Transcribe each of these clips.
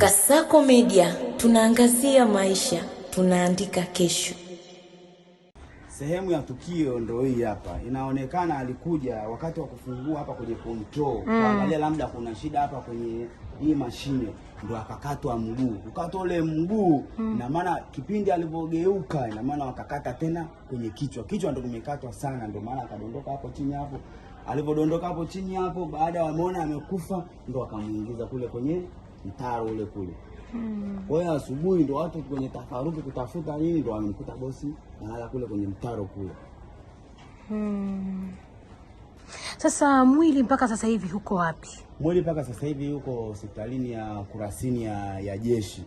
Kasako Media, tunaangazia maisha, tunaandika kesho. Sehemu ya tukio ndio hii hapa. Inaonekana alikuja wakati wa kufungua hapa kwenye control. Kuangalia labda kuna shida hapa kwenye hii mashine, ndio akakatwa mguu. Kukatwa ule mguu na maana kipindi alipogeuka ina maana wakakata tena kwenye kichwa. Kichwa ndio kimekatwa sana, ndio maana akadondoka hapo chini hapo. Alipodondoka hapo chini hapo, baada ya wameona amekufa, ndio akamuingiza kule kwenye mtaro ule kule. Kwa hiyo asubuhi ndio watu kwenye tafaruki kutafuta nini, ndio wamemkuta bosi analala kule kwenye mtaro kule. Sasa mwili mpaka sasa hivi huko wapi? Mwili mpaka sasa hivi yuko hospitalini ya Kurasini ya jeshi.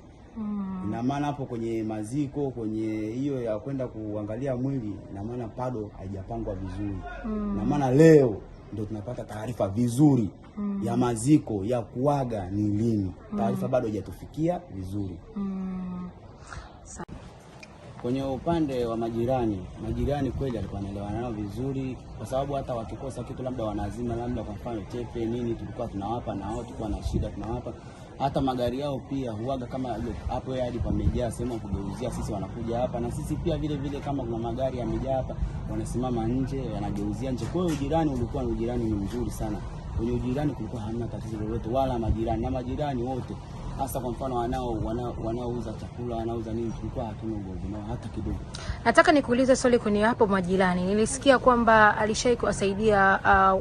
Ina maana hapo kwenye maziko, kwenye hiyo ya kwenda kuangalia mwili, ina maana bado haijapangwa vizuri. Ina maana leo ndio tunapata taarifa vizuri ya maziko ya kuaga ni lini. Taarifa bado haijatufikia vizuri. Kwenye upande wa majirani kweli alikuwa anaelewana nao vizuri, kwa sababu hata wakikosa kitu labda wanazima, labda kwa mfano chepe nini, tulikuwa tunawapa, na wao tulikuwa na shida tunawapa. Hata magari yao pia huaga kama hapo hadi pamejaa sehemu ya kugeuzia, sisi wanakuja hapa, na sisi pia vile vile kama kuna magari yamejaa hapa wanasimama nje wanageuzia nje. Kwa hiyo ujirani ulikuwa ni ujirani mzuri sana. Kwenye ujirani kulikuwa hamna tatizo lolote, wala majirani wote, hasa kwa mfano wanaouza chakula, wanauza nini, tulikuwa hatuna ugomvi nao hata kidogo. Nataka nikuulize swali kwenye hapo majirani. Nilisikia kwamba alishai kuwasaidia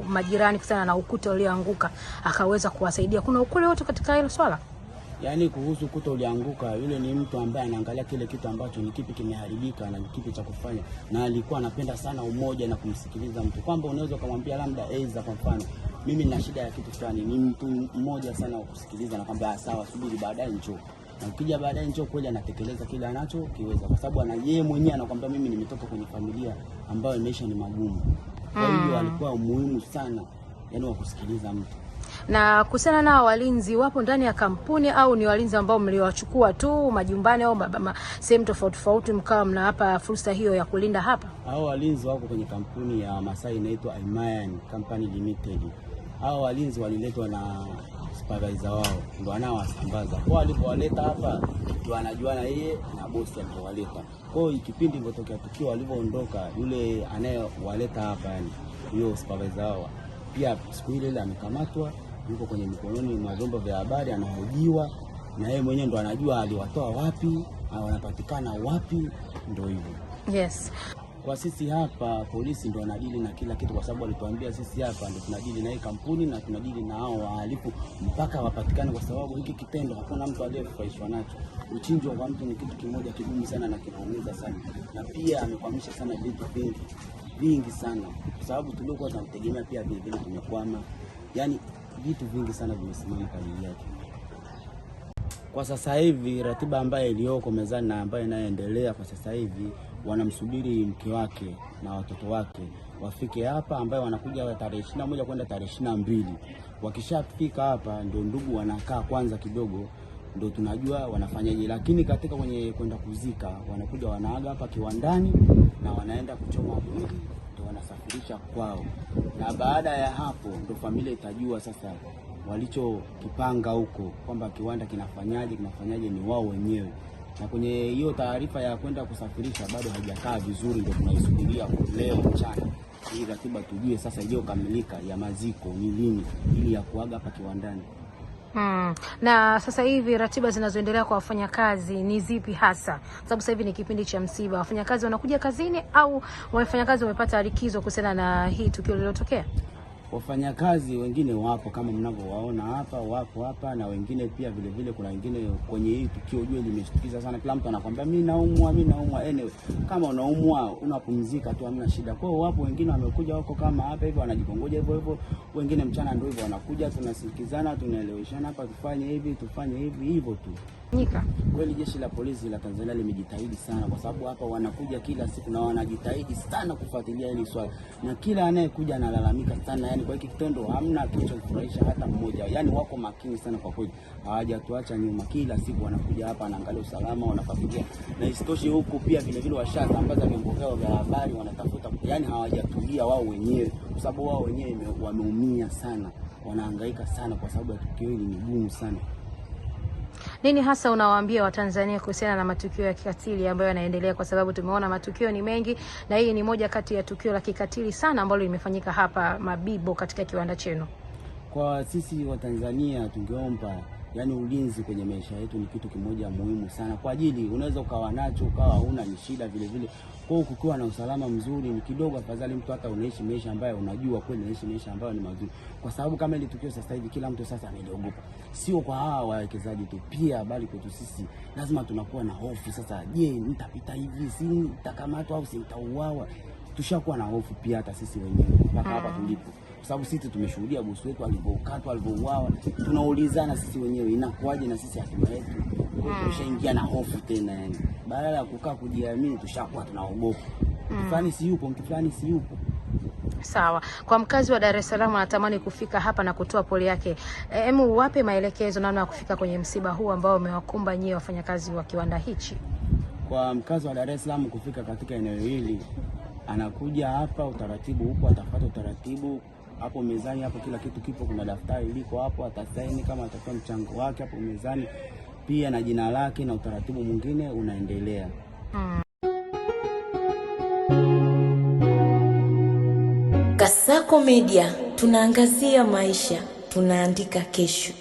majirani kusana na ukuta ulioanguka, akaweza kuwasaidia. Kuna ukweli wote katika hilo swala? Yaani kuhusu ukuta ulianguka, yule ni mtu ambaye anaangalia kile kitu ambacho ni kipi kimeharibika na kipi cha kufanya, na alikuwa anapenda sana umoja na kumsikiliza mtu. Kwamba unaweza kumwambia labda kwa mfano mimi nina shida ya kitu fulani, ni mtu mmoja sana wa kusikiliza na kwamba sawa, subiri baadaye njoo. Na ukija baadaye njoo, kweli anatekeleza kile anachokiweza, kwa sababu yeye mwenyewe anakuambia mimi nimetoka kwenye familia ambayo maisha ni magumu. Kwa hiyo alikuwa muhimu sana, yaani wa kusikiliza mtu. Na kusana na walinzi wapo ndani ya kampuni au ni walinzi ambao mliwachukua tu majumbani au sehemu tofauti mkawa mnawapa fursa hiyo ya kulinda hapa? Hao walinzi wako kwenye kampuni ya Masai inaitwa Imayan Company Limited. Hao walinzi waliletwa na supervisor wao, ndio anaowasambaza. Kwa walipowaleta hapa ndio anajuana yeye na bosi alipowaleta. Kwa hiyo kipindi ilipotokea tukio walipoondoka, yule anayewaleta hapa, yani huyo supervisor wao pia siku ile amekamatwa, yuko kwenye mikononi mwa vyombo vya habari anahojiwa, na yeye mwenyewe ndo anajua aliwatoa wapi, wanapatikana wapi, ndio hivyo. Yes. Kwa sisi hapa polisi ndio wanadili na kila kitu, kwa sababu walituambia sisi hapa ndio tunadili na hii kampuni na tunadili na hao wahalifu mpaka wapatikane, kwa sababu hiki kitendo hakuna mtu aliyefurahishwa nacho. Uchinjo wa mtu ni kitu kimoja kigumu sana na kinaumiza sana, na pia amekwamisha sana vitu vingi sana, kwa sababu tulikuwa tunamtegemea pia vile tumekwama. Yaani vitu vingi sana vimesimama kwa ajili yake. Kwa sasa hivi ratiba ambayo iliyoko mezani na ambayo inaendelea kwa sasa hivi, wanamsubiri mke wake na watoto wake wafike hapa, ambayo wanakuja tarehe 21 kwenda tarehe 22. Wakishafika hapa ndio ndugu wanakaa kwanza kidogo, ndio tunajua wanafanyaje. Lakini katika kwenye kwenda kuzika wanakuja wanaaga hapa kiwandani na wanaenda kuchoma mwili, ndio wanasafirisha kwao. Na baada ya hapo ndio familia itajua sasa walichokipanga huko, kwamba kiwanda kinafanyaje ni wao wenyewe. Na kwenye hiyo taarifa ya kwenda kusafirisha bado haijakaa vizuri, ndio tunaisubiria leo mchana hii ratiba tujue sasa iliyokamilika ya maziko ni lini, ili ya kuaga hapa kiwandani. Na sasa hivi ratiba zinazoendelea kwa wafanyakazi ni zipi hasa? Sababu sasa hivi ni kipindi cha msiba, wafanyakazi wanakuja kazini au wafanyakazi wamepata likizo kuhusiana na hii tukio lililotokea? Wafanyakazi wengine wapo kama mnavyowaona hapa, wapo hapa, na wengine pia vile vile kuna wengine kwenye hii tukio ujue limeshtukiza sana. Kila mtu anakuambia mimi naumwa. Anyway, kama unaumwa unapumzika tu, hamna shida. Kwa hiyo wapo wengine wamekuja wako kama hapa hivi wanajikongoja hivyo, wengine mchana ndio hivyo wanakuja, tunasikizana, tunaeleweshana hapa tufanye hivi hivyo tu. Kweli jeshi la polisi la Tanzania limejitahidi sana, kwa sababu hapa wanakuja kila siku na wanajitahidi sana kufuatilia hili swala, na kila anayekuja analalamika sana. Yani kwa hiki kitendo hamna kilichofurahisha hata mmoja. Yani wako makini sana kwa kweli, hawajatuacha nyuma. Kila siku wanakuja hapa, wanaangalia usalama, wanafuatilia. Na isitoshe huku pia vile vile washasambaza vyombo vyao vya habari, wanatafuta. Yani hawajatulia wao wenyewe, kwa sababu wao wenyewe wameumia sana, wanahangaika sana kwa sababu ya tukio hili ni gumu sana. Nini hasa unawaambia Watanzania kuhusiana na matukio ya kikatili ambayo yanaendelea, kwa sababu tumeona matukio ni mengi na hii ni moja kati ya tukio la kikatili sana ambalo limefanyika hapa Mabibo katika kiwanda chenu? Kwa sisi Watanzania tungeomba, yani ulinzi kwenye maisha yetu ni kitu kimoja muhimu sana, kwa ajili unaweza ukawa nacho ukawa huna, ni shida vile vile. Kwa hiyo kukiwa na usalama mzuri ni kidogo afadhali mtu hata unaishi maisha ambayo unajua kweli unaishi maisha ambayo ni mazuri, kwa sababu kama ile tukio sasa hivi kila mtu sasa ameliogopa, sio kwa hawa wawekezaji tu, pia bali kwetu sisi lazima tunakuwa na hofu. Sasa je, nitapita hivi, si nitakamatwa au si nitauawa? Tushakuwa na hofu pia hata sisi wenyewe mpaka hapa tulipo, kwa sababu sisi tumeshuhudia bosi wetu alivyokatwa, alivyouawa. Tunaulizana sisi wenyewe inakuwaje na sisi hatima yetu. Tushaingia na hofu tena, yani badala ya kukaa kujiamini tushakuwa tunaogopa. Mtu fulani si yupo, mtu fulani si yupo. Sawa. Kwa mkazi wa Dar es Salaam anatamani kufika hapa na kutoa pole yake, hemu wape maelekezo namna ya kufika kwenye msiba huu ambao umewakumba nyie wafanyakazi wa kiwanda hichi. Kwa mkazi wa Dar es Salaam kufika katika eneo hili, anakuja hapa, utaratibu upo, atafuata utaratibu hapo mezani. Hapo kila kitu kipo, kuna daftari liko hapo, atasaini kama atakuwa mchango wake hapo mezani, pia na jina lake, na utaratibu mwingine unaendelea. Kasako Media, tunaangazia maisha, tunaandika kesho.